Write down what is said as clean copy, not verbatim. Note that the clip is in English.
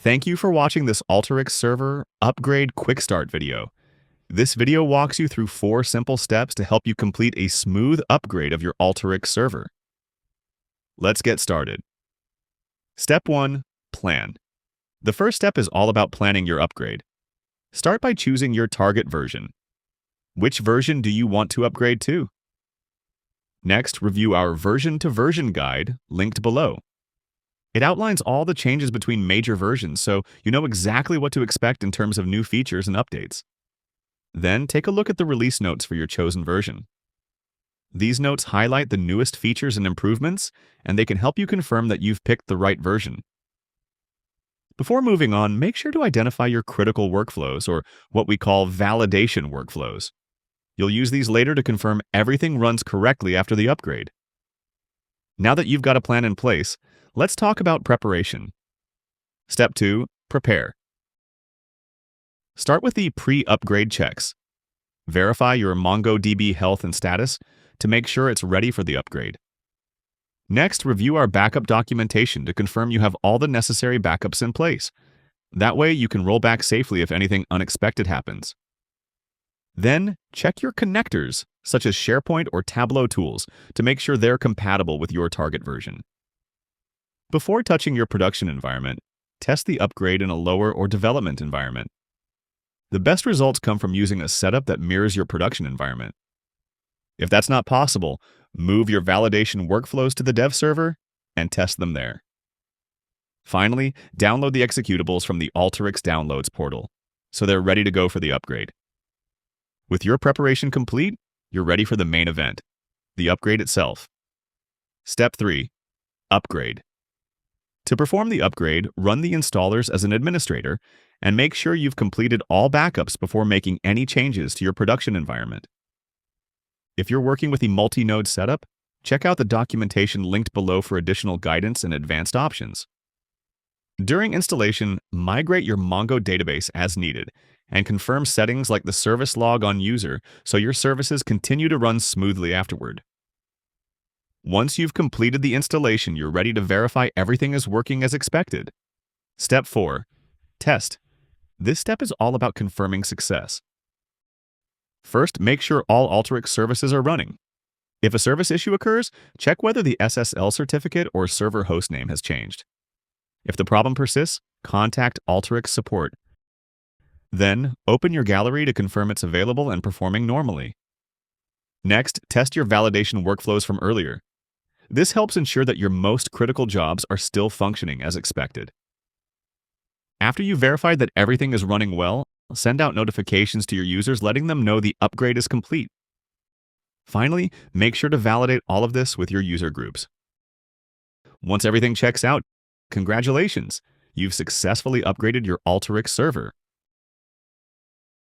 Thank you for watching this Alteryx server upgrade quick start video. This video walks you through 4 simple steps to help you complete a smooth upgrade of your Alteryx server. Let's get started. Step 1. Plan. The first step is all about planning your upgrade. Start by choosing your target version. Which version do you want to upgrade to? Next, review our version-to-version guide linked below. It outlines all the changes between major versions, so you know exactly what to expect in terms of new features and updates. Then take a look at the release notes for your chosen version. These notes highlight the newest features and improvements, and they can help you confirm that you've picked the right version. Before moving on, make sure to identify your critical workflows, or what we call validation workflows. You'll use these later to confirm everything runs correctly after the upgrade. Now that you've got a plan in place, let's talk about preparation. Step 2. Prepare. Start with the pre-upgrade checks. Verify your MongoDB health and status to make sure it's ready for the upgrade. Next, review our backup documentation to confirm you have all the necessary backups in place. That way, you can roll back safely if anything unexpected happens. Then, check your connectors, such as SharePoint or Tableau tools, to make sure they're compatible with your target version. Before touching your production environment, test the upgrade in a lower or development environment. The best results come from using a setup that mirrors your production environment. If that's not possible, move your validation workflows to the dev server and test them there. Finally, download the executables from the Alteryx Downloads portal, so they're ready to go for the upgrade. With your preparation complete, you're ready for the main event, the upgrade itself. Step 3. Upgrade. To perform the upgrade, run the installers as an administrator and make sure you've completed all backups before making any changes to your production environment. If you're working with a multi-node setup, check out the documentation linked below for additional guidance and advanced options. During installation, migrate your Mongo database as needed and confirm settings like the service log on user so your services continue to run smoothly afterward. Once you've completed the installation, you're ready to verify everything is working as expected. Step 4. Test. This step is all about confirming success. First, make sure all Alteryx services are running. If a service issue occurs, check whether the SSL certificate or server hostname has changed. If the problem persists, contact Alteryx support. Then, open your gallery to confirm it's available and performing normally. Next, test your validation workflows from earlier. This helps ensure that your most critical jobs are still functioning as expected. After you've verified that everything is running well, send out notifications to your users letting them know the upgrade is complete. Finally, make sure to validate all of this with your user groups. Once everything checks out, congratulations! You've successfully upgraded your Alteryx server.